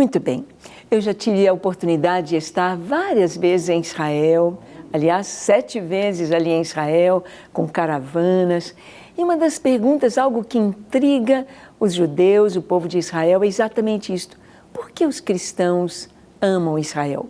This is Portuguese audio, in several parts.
Muito bem. Eu já tive a oportunidade de estar várias vezes em Israel, aliás, 7 vezes ali em Israel, com caravanas. E uma das perguntas, algo que intriga os judeus, o povo de Israel, é exatamente isto. Por que os cristãos amam Israel?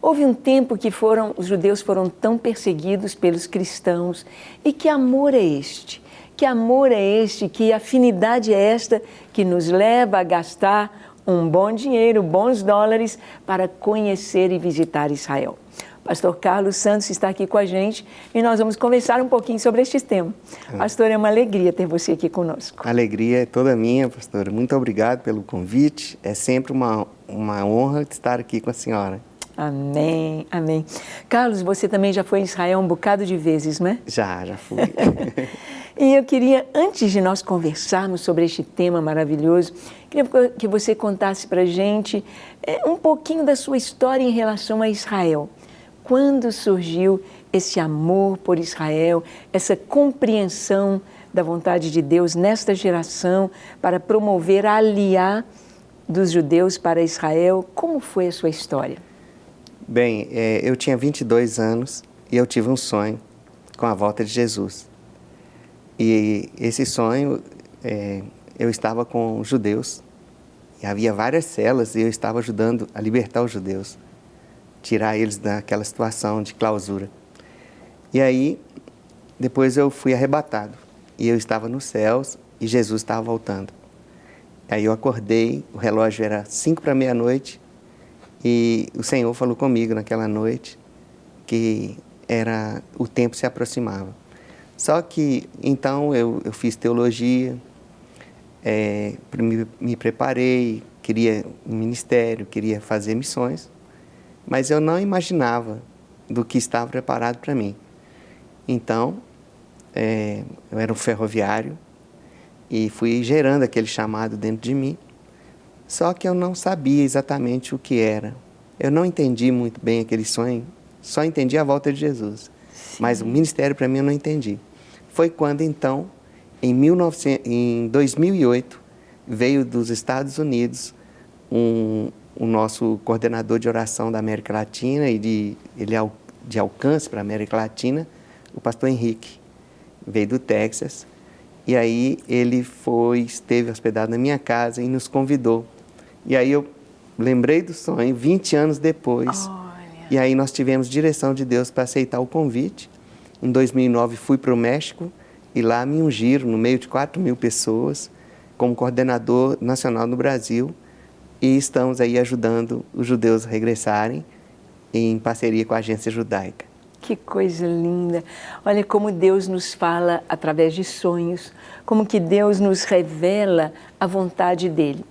Houve um tempo que os judeus foram tão perseguidos pelos cristãos. E que amor é este? Que amor é este? Que afinidade é esta que nos leva a gastar um bom dinheiro, bons dólares, para conhecer e visitar Israel? Pastor Carlos Santos está aqui com a gente e nós vamos conversar um pouquinho sobre este tema. Pastor, é uma alegria ter você aqui conosco. A alegria é toda minha, pastora. Muito obrigado pelo convite. É sempre uma honra estar aqui com a senhora. Amém, amém. Carlos, você também já foi em Israel um bocado de vezes, não é? Já fui. E eu queria, antes de nós conversarmos sobre este tema maravilhoso, queria que você contasse para a gente um pouquinho da sua história em relação a Israel. Quando surgiu esse amor por Israel, essa compreensão da vontade de Deus nesta geração para promover a aliar dos judeus para Israel? Como foi a sua história? Bem, eu tinha 22 anos e eu tive um sonho com a volta de Jesus. E esse sonho, eu estava com judeus, e havia várias celas e eu estava ajudando a libertar os judeus, tirar eles daquela situação de clausura. E aí, depois eu fui arrebatado, e eu estava nos céus e Jesus estava voltando. Aí eu acordei, o relógio era 5 para meia-noite, e o Senhor falou comigo naquela noite que o tempo se aproximava. Só que, então, eu fiz teologia, me preparei, queria um ministério, queria fazer missões, mas eu não imaginava do que estava preparado para mim. Então, eu era um ferroviário e fui gerando aquele chamado dentro de mim, só que eu não sabia exatamente o que era. Eu não entendi muito bem aquele sonho, só entendi a volta de Jesus. Sim. Mas o ministério para mim eu não entendi. Foi quando então, em 2008, veio dos Estados Unidos o nosso coordenador de oração da América Latina ele é de alcance para a América Latina, o pastor Henrique, veio do Texas, e aí ele esteve hospedado na minha casa e nos convidou. E aí eu lembrei do sonho 20 anos depois. Olha. E aí nós tivemos direção de Deus para aceitar o convite. Em 2009 fui para o México e lá me ungiram no meio de 4.000 pessoas como coordenador nacional no Brasil, e estamos aí ajudando os judeus a regressarem em parceria com a Agência Judaica. Que coisa linda! Olha como Deus nos fala através de sonhos, como que Deus nos revela a vontade dEle.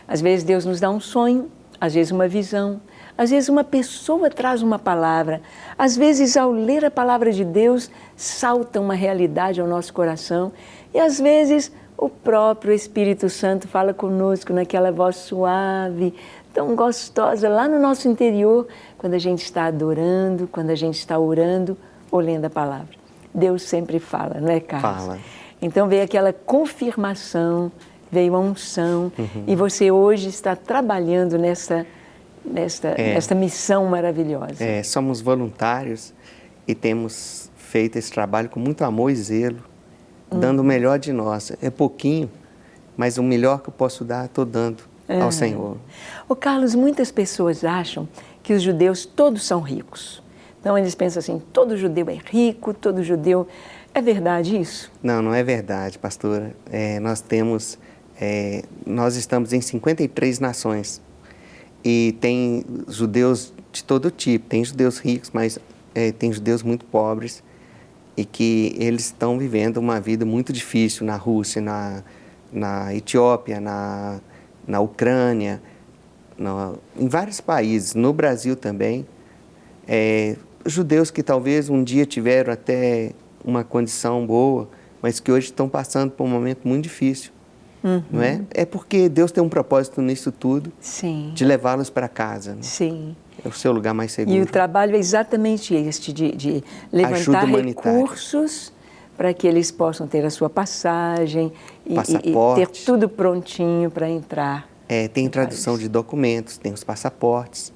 Às vezes Deus nos dá um sonho, às vezes uma visão, às vezes uma pessoa traz uma palavra, às vezes ao ler a palavra de Deus salta uma realidade ao nosso coração e às vezes o próprio Espírito Santo fala conosco naquela voz suave, tão gostosa lá no nosso interior, quando a gente está adorando, quando a gente está orando ou lendo a palavra. Deus sempre fala, não é, Carlos? Fala. Então veio aquela confirmação, veio a unção, e você hoje está trabalhando nesta missão maravilhosa. Somos voluntários e temos feito esse trabalho com muito amor e zelo, dando o melhor de nós. É pouquinho, mas o melhor que eu posso dar, estou dando ao Senhor. Ô Carlos, muitas pessoas acham que os judeus todos são ricos. Então eles pensam assim, todo judeu é rico, todo judeu... É verdade isso? Não, não é verdade, pastora. Nós estamos em 53 nações e tem judeus de todo tipo. Tem judeus ricos, mas tem judeus muito pobres e que eles estão vivendo uma vida muito difícil na Rússia, na Etiópia, na Ucrânia, em vários países, no Brasil também. Judeus que talvez um dia tiveram até uma condição boa, mas que hoje estão passando por um momento muito difícil. Não é? É porque Deus tem um propósito nisso tudo. Sim. De levá-los para casa. Né? Sim. É o seu lugar mais seguro. E o trabalho é exatamente este, de levantar recursos para que eles possam ter a sua passagem e ter tudo prontinho para entrar Tem tradução de documentos, tem os passaportes,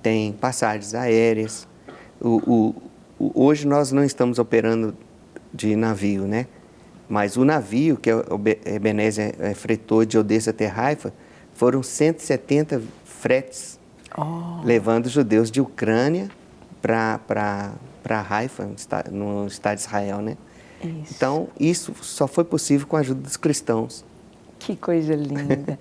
tem passagens aéreas. Hoje nós não estamos operando de navio, né? Mas o navio que o Ebenezer fretou de Odessa até Haifa foram 170 fretes, levando os judeus de Ucrânia para Haifa, no Estado de Israel, né? Isso. Então, isso só foi possível com a ajuda dos cristãos. Que coisa linda.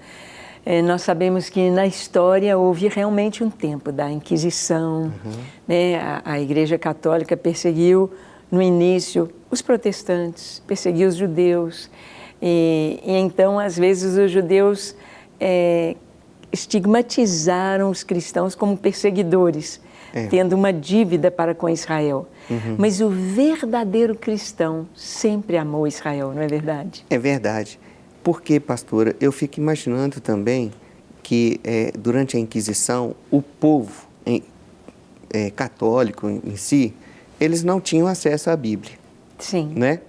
Nós sabemos que na história houve realmente um tempo da Inquisição, né? A Igreja Católica perseguiu no início os protestantes, perseguiu os judeus, e então às vezes os judeus estigmatizaram os cristãos como perseguidores, tendo uma dívida para com Israel. Mas o verdadeiro cristão sempre amou Israel, não é verdade? É verdade. Porque, pastora, eu fico imaginando também que durante a Inquisição, o povo católico em si, eles não tinham acesso à Bíblia. Sim. Né?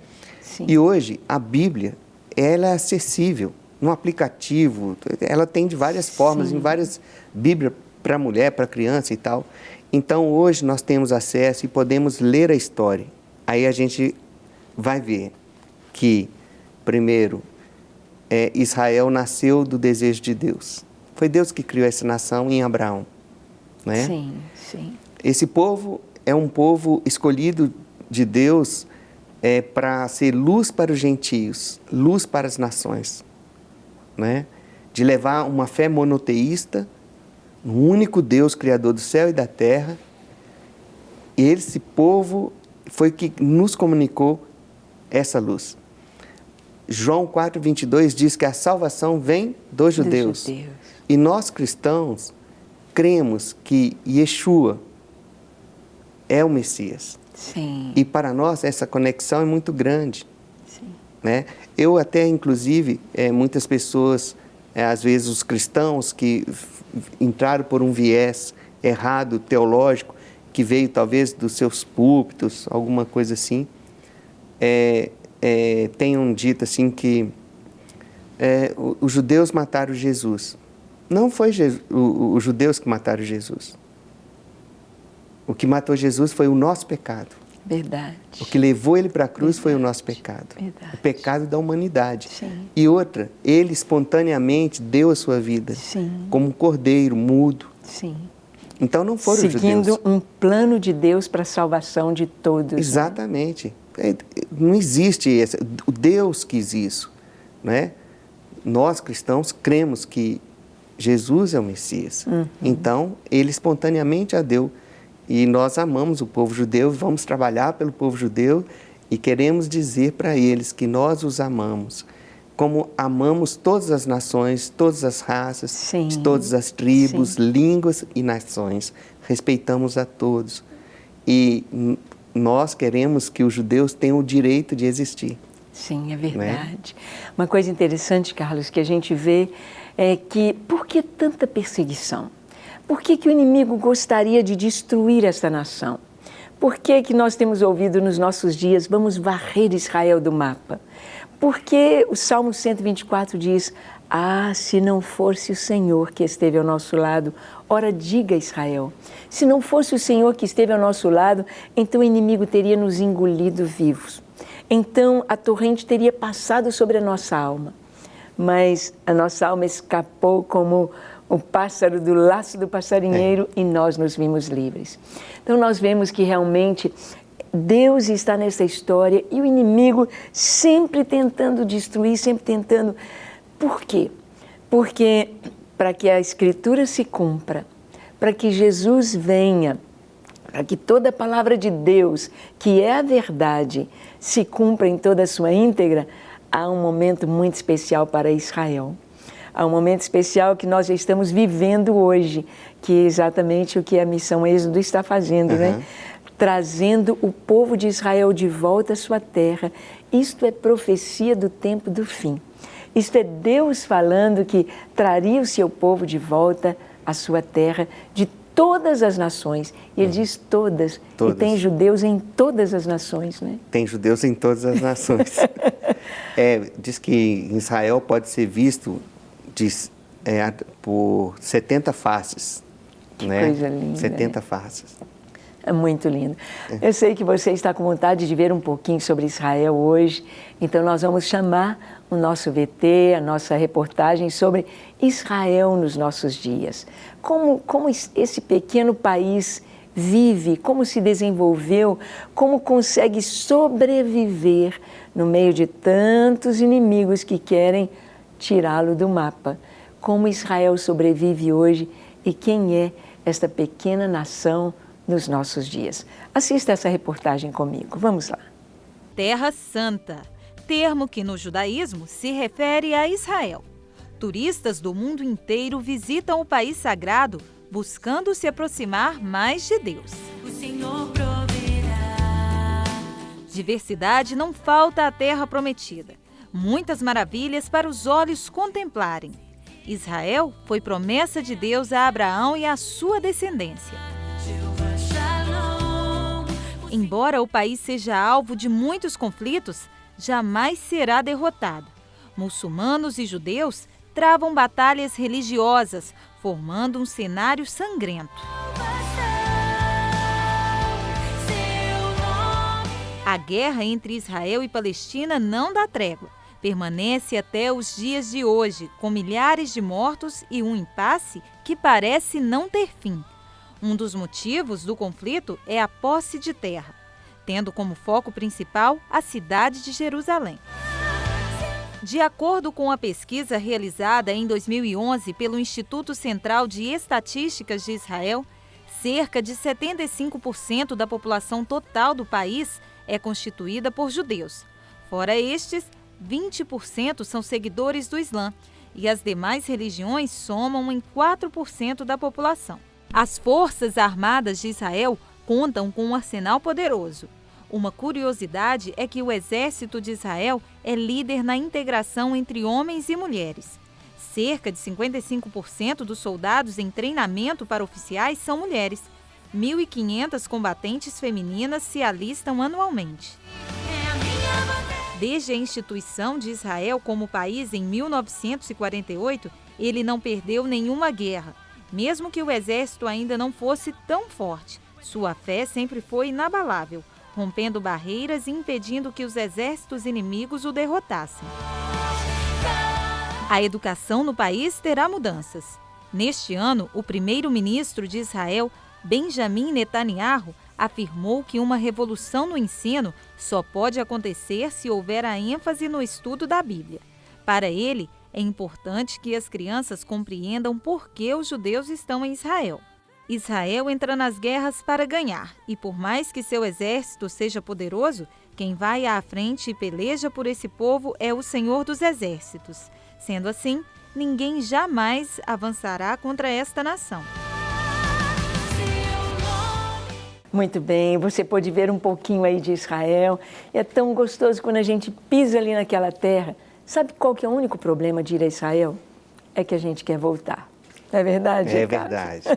Sim. E hoje, a Bíblia, ela é acessível no aplicativo, ela tem de várias formas, em várias Bíblias para mulher, para criança e tal. Então, hoje nós temos acesso e podemos ler a história. Aí a gente vai ver que, primeiro, Israel nasceu do desejo de Deus. Foi Deus que criou essa nação em Abraão. Né? Sim, sim. Esse povo é um povo escolhido de Deus para ser luz para os gentios, luz para as nações. Né? De levar uma fé monoteísta, no único Deus, Criador do céu e da terra. E esse povo foi que nos comunicou essa luz. João 4:22 diz que a salvação vem dos judeus. E nós cristãos cremos que Yeshua é o Messias. Sim. E para nós essa conexão é muito grande. Sim. Né? Eu até, inclusive, muitas pessoas, às vezes os cristãos que entraram por um viés errado, teológico, que veio talvez dos seus púlpitos, alguma coisa assim, tenham dito assim que os judeus mataram Jesus. Não foi os judeus que mataram Jesus. O que matou Jesus foi o nosso pecado. Verdade. O que levou ele para a cruz foi o nosso pecado. Verdade. O pecado da humanidade. Sim. E outra, ele espontaneamente deu a sua vida. Sim. Como um cordeiro mudo. Sim. Então não foram os judeus. Seguindo um plano de Deus para a salvação de todos. Exatamente. Né? Não existe o Deus quis isso. Né? Nós cristãos cremos que Jesus é o Messias. Então, ele espontaneamente a deu. E nós amamos o povo judeu, vamos trabalhar pelo povo judeu e queremos dizer para eles que nós os amamos, como amamos todas as nações, todas as raças, Sim. todas as tribos, Sim. línguas e nações. Respeitamos a todos. E nós queremos que os judeus tenham o direito de existir. Sim, é verdade. Uma coisa interessante, Carlos, que a gente vê é que por que tanta perseguição? Por que o inimigo gostaria de destruir esta nação? Por que nós temos ouvido nos nossos dias, vamos varrer Israel do mapa? Porque o Salmo 124 diz, se não fosse o Senhor que esteve ao nosso lado, ora diga Israel, se não fosse o Senhor que esteve ao nosso lado, então o inimigo teria nos engolido vivos. Então a torrente teria passado sobre a nossa alma, mas a nossa alma escapou como o pássaro do laço do passarinheiro e nós nos vimos livres. Então nós vemos que realmente Deus está nessa história e o inimigo sempre tentando destruir, sempre tentando. Por quê? Porque para que a Escritura se cumpra, para que Jesus venha, para que toda a palavra de Deus, que é a verdade, se cumpra em toda a sua íntegra, há um momento muito especial para Israel. Há um momento especial que nós já estamos vivendo hoje, que é exatamente o que a Missão Êxodo está fazendo, né? Trazendo o povo de Israel de volta à sua terra. Isto é profecia do tempo do fim. Isto é Deus falando que traria o seu povo de volta à sua terra, de todas as nações. E ele diz todas. E tem judeus em todas as nações, né? Tem judeus em todas as nações. Diz que Israel pode ser visto por 70 faces. Que coisa linda. 70 faces. É muito lindo. Eu sei que você está com vontade de ver um pouquinho sobre Israel hoje, então nós vamos chamar o nosso VT, a nossa reportagem sobre Israel nos nossos dias. Como esse pequeno país vive, como se desenvolveu, como consegue sobreviver no meio de tantos inimigos que querem tirá-lo do mapa. Como Israel sobrevive hoje e quem é esta pequena nação nos nossos dias. Assista essa reportagem comigo. Vamos lá. Terra Santa, termo que no judaísmo se refere a Israel. Turistas do mundo inteiro visitam o país sagrado buscando se aproximar mais de Deus. O Senhor proverá. Diversidade não falta à terra prometida. Muitas maravilhas para os olhos contemplarem. Israel foi promessa de Deus a Abraão e à sua descendência. Embora o país seja alvo de muitos conflitos, jamais será derrotado. Muçulmanos e judeus travam batalhas religiosas, formando um cenário sangrento. A guerra entre Israel e Palestina não dá trégua. Permanece até os dias de hoje, com milhares de mortos e um impasse que parece não ter fim. Um dos motivos do conflito é a posse de terra, tendo como foco principal a cidade de Jerusalém. De acordo com a pesquisa realizada em 2011 pelo Instituto Central de Estatísticas de Israel, cerca de 75% da população total do país é constituída por judeus. Fora estes, 20% são seguidores do Islã e as demais religiões somam em 4% da população. As Forças Armadas de Israel contam com um arsenal poderoso. Uma curiosidade é que o Exército de Israel é líder na integração entre homens e mulheres. Cerca de 55% dos soldados em treinamento para oficiais são mulheres. 1.500 combatentes femininas se alistam anualmente. Desde a instituição de Israel como país em 1948, ele não perdeu nenhuma guerra. Mesmo que o exército ainda não fosse tão forte, sua fé sempre foi inabalável, rompendo barreiras e impedindo que os exércitos inimigos o derrotassem. A educação no país terá mudanças. Neste ano, o primeiro-ministro de Israel, Benjamin Netanyahu, afirmou que uma revolução no ensino só pode acontecer se houver a ênfase no estudo da Bíblia. Para ele, é importante que as crianças compreendam por que os judeus estão em Israel. Israel entra nas guerras para ganhar, e por mais que seu exército seja poderoso, quem vai à frente e peleja por esse povo é o Senhor dos Exércitos. Sendo assim, ninguém jamais avançará contra esta nação. Muito bem, você pôde ver um pouquinho aí de Israel. É tão gostoso quando a gente pisa ali naquela terra. Sabe qual que é o único problema de ir a Israel? É que a gente quer voltar. Não é verdade? É verdade.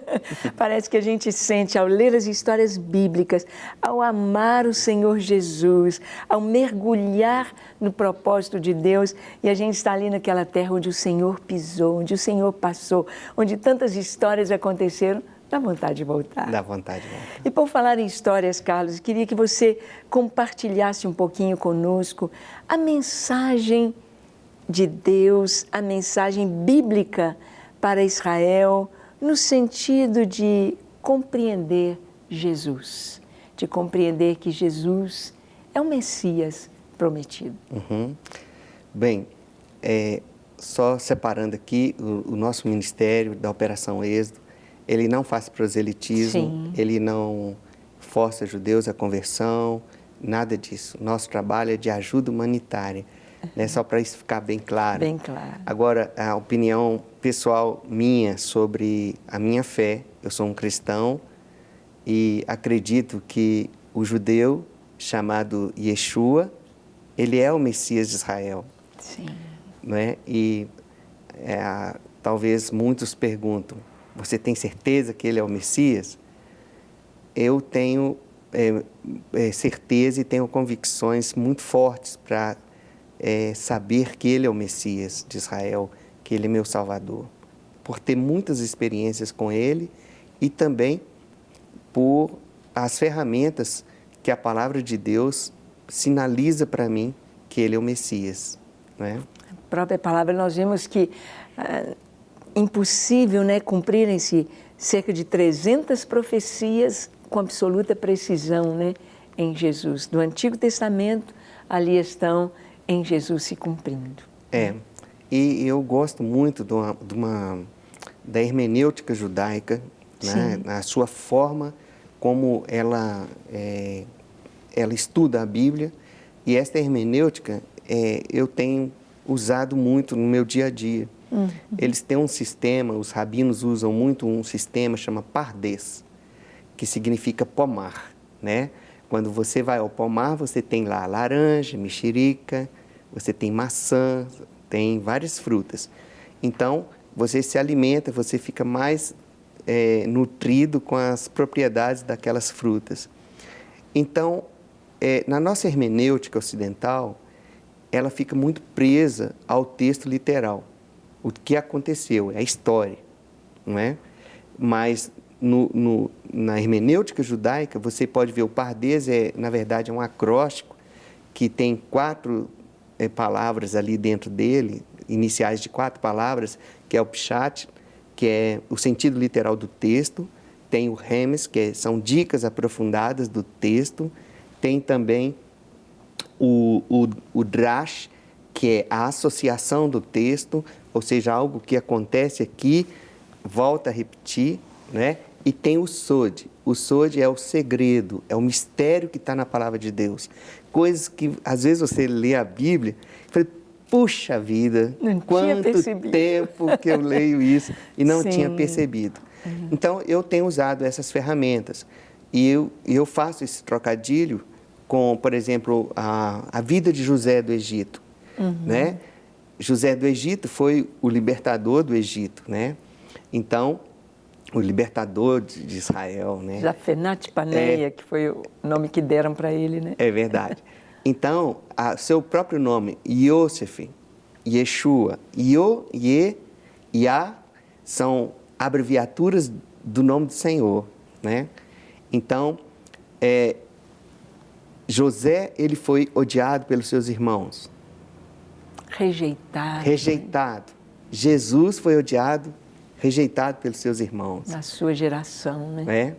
Parece que a gente sente ao ler as histórias bíblicas, ao amar o Senhor Jesus, ao mergulhar no propósito de Deus, e a gente está ali naquela terra onde o Senhor pisou, onde o Senhor passou, onde tantas histórias aconteceram. Dá vontade de voltar. Dá vontade de voltar. E por falar em histórias, Carlos, queria que você compartilhasse um pouquinho conosco a mensagem de Deus, a mensagem bíblica para Israel, no sentido de compreender Jesus, de compreender que Jesus é o Messias prometido. Bem, só separando aqui o nosso ministério da Operação Êxodo, ele não faz proselitismo, Sim. Ele não força judeus à conversão, nada disso. Nosso trabalho é de ajuda humanitária, né? Só para isso ficar bem claro. Bem claro. Agora, a opinião pessoal minha sobre a minha fé, eu sou um cristão e acredito que o judeu chamado Yeshua, ele é o Messias de Israel. Sim. Não é? E talvez muitos perguntam, você tem certeza que ele é o Messias? Eu tenho certeza e tenho convicções muito fortes para saber que ele é o Messias de Israel, que ele é meu Salvador. por ter muitas experiências com ele e também por as ferramentas que a palavra de Deus sinaliza para mim que ele é o Messias, né? A própria palavra, nós vemos que impossível, né, cumprirem-se cerca de 300 profecias com absoluta precisão, né, em Jesus. Do Antigo Testamento, ali estão em Jesus se cumprindo. E eu gosto muito da hermenêutica judaica, né, na sua forma como ela estuda a Bíblia. E esta hermenêutica eu tenho usado muito no meu dia a dia. Eles têm um sistema, os rabinos usam muito um sistema chamado Pardês, que significa pomar, né? Quando você vai ao pomar, você tem lá laranja, mexerica, você tem maçã, tem várias frutas. Então, você se alimenta, você fica mais nutrido com as propriedades daquelas frutas. Então, na nossa hermenêutica ocidental, ela fica muito presa ao texto literal. O que aconteceu, é a história, não é? Mas na hermenêutica judaica, você pode ver o Pardês, na verdade, é um acróstico que tem 4 palavras ali dentro dele, iniciais de 4 palavras, que é o Pshat, que é o sentido literal do texto, tem o Remes, que são dicas aprofundadas do texto, tem também o Drash, que é a associação do texto, ou seja, algo que acontece aqui, volta a repetir, né? E tem o Sod. O Sod é o segredo, é o mistério que está na palavra de Deus. Coisas que, às vezes, você lê a Bíblia e fala, puxa vida, quanto tempo que eu leio isso e não tinha percebido. Então, eu tenho usado essas ferramentas e eu faço esse trocadilho com, por exemplo, a vida de José do Egito, né? José do Egito foi o libertador do Egito, né? Então, o libertador de Israel, né? Zafenat Paneia, que foi o nome que deram para ele, né? É verdade. Então, seu próprio nome, Yosef, Yeshua, Io, Ye, Yah, são abreviaturas do nome do Senhor, né? Então, José, ele foi odiado pelos seus irmãos. Rejeitado. Jesus foi odiado, rejeitado pelos seus irmãos. Na sua geração, né?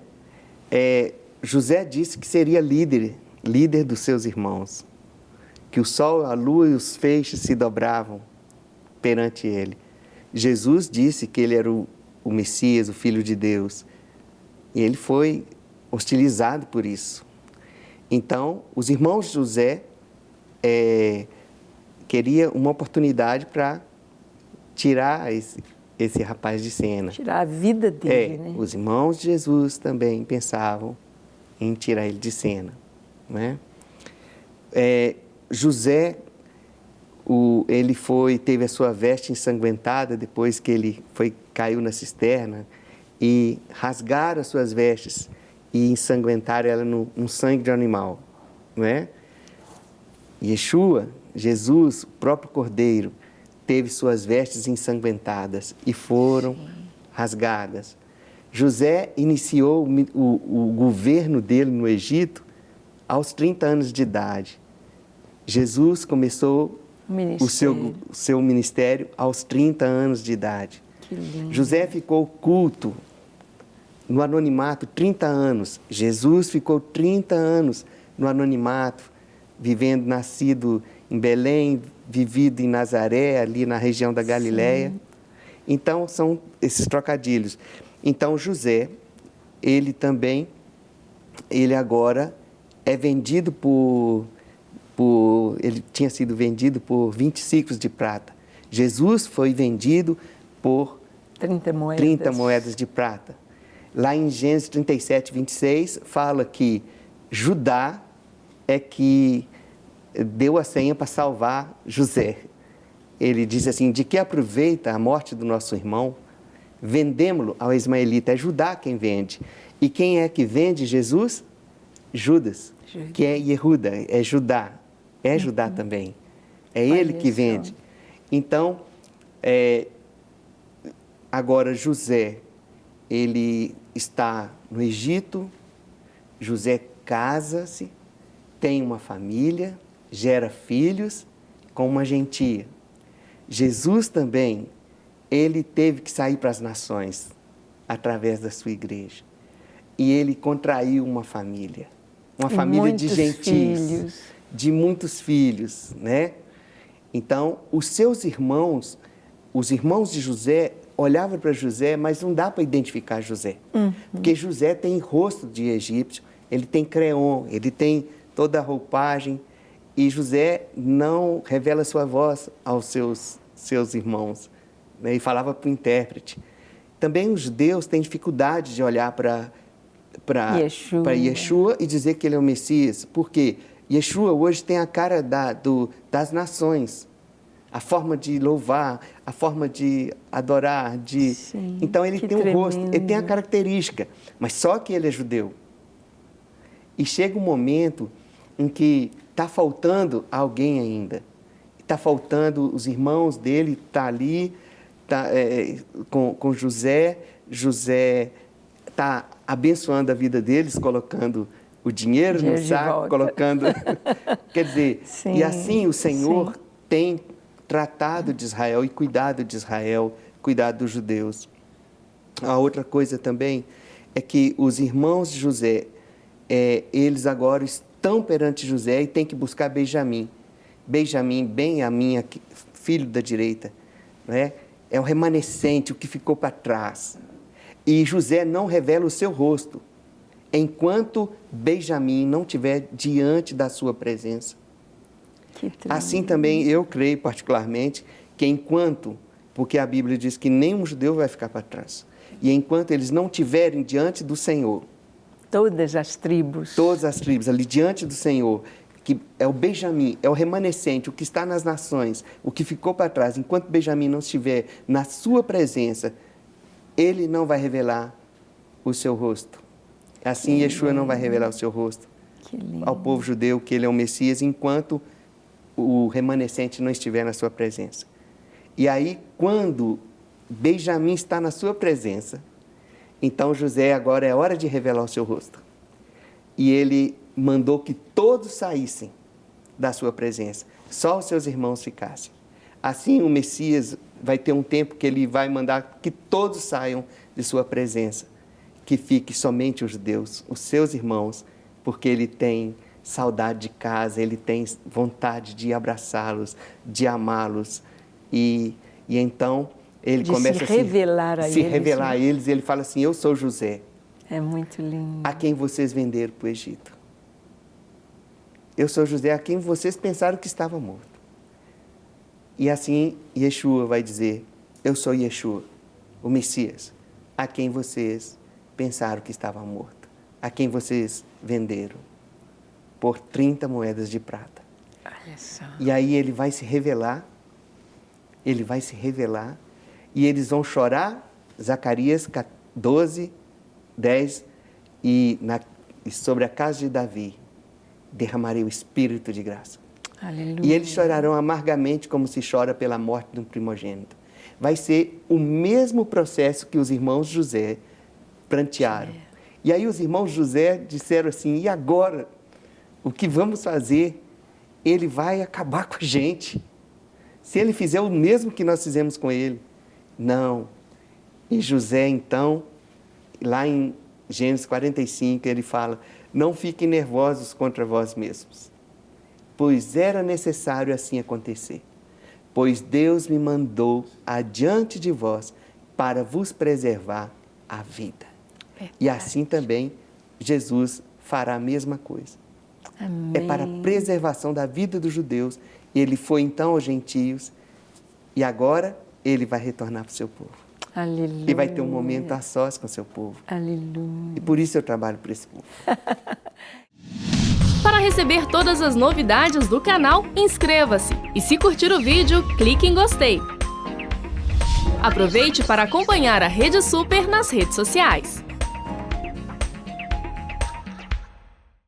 José disse que seria líder dos seus irmãos, que o sol, a lua e os feixes se dobravam perante ele. Jesus disse que ele era o Messias, o Filho de Deus, e ele foi hostilizado por isso. Então, os irmãos de José queriam uma oportunidade para tirar esse rapaz de cena. Tirar a vida dele, né? Os irmãos de Jesus também pensavam em tirar ele de cena, né? José, ele teve a sua veste ensanguentada depois que ele caiu na cisterna e rasgaram as suas vestes e ensanguentaram ela no sangue de um animal, né? Yeshua, Jesus, o próprio Cordeiro, teve suas vestes ensanguentadas e foram rasgadas. José iniciou o governo dele no Egito aos 30 anos de idade. Jesus começou o seu ministério aos 30 anos de idade. Que lindo. José ficou oculto no anonimato 30 anos. Jesus ficou 30 anos no anonimato, nascido em Belém, vivido em Nazaré, ali na região da Galileia. Então, são esses trocadilhos. Então, José, ele agora é vendido ele tinha sido vendido por 20 ciclos de prata. Jesus foi vendido por 30 moedas de prata. Lá em Gênesis 37, 26, fala que Judá é que deu a senha para salvar José. Ele diz assim, de que aproveita a morte do nosso irmão? Vendemo-lo ao ismaelita. É Judá quem vende. E quem é que vende Jesus? Judas, que é Yehuda, é Judá. É Judá também. É ele que vende. Então, Agora, José, ele está no Egito, José casa-se, tem uma família, gera filhos com uma gentia. Jesus também, ele teve que sair para as nações através da sua igreja. E ele contraiu uma família de gentis, de muitos filhos, né? Então, os irmãos de José, olhavam para José, mas não dá para identificar José. Porque José tem rosto de egípcio, ele tem creon, ele tem toda a roupagem, e José não revela sua voz aos seus irmãos, né? E falava para o intérprete. Também os judeus têm dificuldade de olhar para Yeshua e dizer que ele é o Messias, porque Yeshua hoje tem a cara das nações, a forma de louvar, a forma de adorar, Sim, então ele tem um tremendo. rosto, ele tem a característica, mas só que ele é judeu. E chega um momento em que está faltando alguém ainda, está faltando os irmãos dele, está ali, com José está abençoando a vida deles, colocando o dinheiro no saco, colocando... Quer dizer, sim, e assim o Senhor tem tratado de Israel e cuidado de Israel, cuidado dos judeus. A outra coisa também é que os irmãos de José, eles agora estão perante José e têm que buscar Benjamim. Benjamim, Benjamim, filho da direita, né? É o remanescente, o que ficou para trás. E José não revela o seu rosto, enquanto Benjamim não estiver diante da sua presença. Assim também eu creio particularmente que porque a Bíblia diz que nenhum judeu vai ficar para trás, e enquanto eles não estiverem diante do Senhor, todas as tribos ali diante do Senhor, que é o Benjamim, é o remanescente, o que está nas nações, o que ficou para trás, enquanto Benjamim não estiver na sua presença, ele não vai revelar o seu rosto. Assim, Yeshua não vai revelar o seu rosto ao povo judeu que ele é o Messias, enquanto o remanescente não estiver na sua presença. E aí, quando Benjamim está na sua presença, então José agora é hora de revelar o seu rosto. E ele mandou que todos saíssem da sua presença, só os seus irmãos ficassem. Assim, o Messias vai ter um tempo que ele vai mandar que todos saiam de sua presença, que fique somente os judeus, os seus irmãos, porque ele tem saudade de casa, ele tem vontade de abraçá-los, de amá-los. E então ele começa a se revelar a eles, e ele fala assim: eu sou José. É muito lindo. A quem vocês venderam para o Egito. Eu sou José, a quem vocês pensaram que estava morto. E assim, Yeshua vai dizer: eu sou Yeshua, o Messias, a quem vocês pensaram que estava morto, a quem vocês venderam por 30 moedas de prata. Olha só. E aí ele vai se revelar, e eles vão chorar, Zacarias 12, 10, e sobre a casa de Davi derramarei o Espírito de graça. Aleluia. E eles chorarão amargamente como se chora pela morte de um primogênito. Vai ser o mesmo processo que os irmãos de José prantearam. E aí os irmãos de José disseram assim: e agora? O que vamos fazer? Ele vai acabar com a gente. Se ele fizer o mesmo que nós fizemos com ele. Não. E José, então, lá em Gênesis 45, ele fala: não fiquem nervosos contra vós mesmos, pois era necessário assim acontecer. Pois Deus me mandou adiante de vós para vos preservar a vida. Verdade. E assim também Jesus fará a mesma coisa. Amém. É para a preservação da vida dos judeus. Ele foi então aos gentios e agora ele vai retornar para o seu povo. Aleluia. E vai ter um momento a sós com o seu povo. Aleluia. E por isso eu trabalho para esse povo. Para receber todas as novidades do canal, inscreva-se. E se curtir o vídeo, clique em gostei. Aproveite para acompanhar a Rede Super nas redes sociais.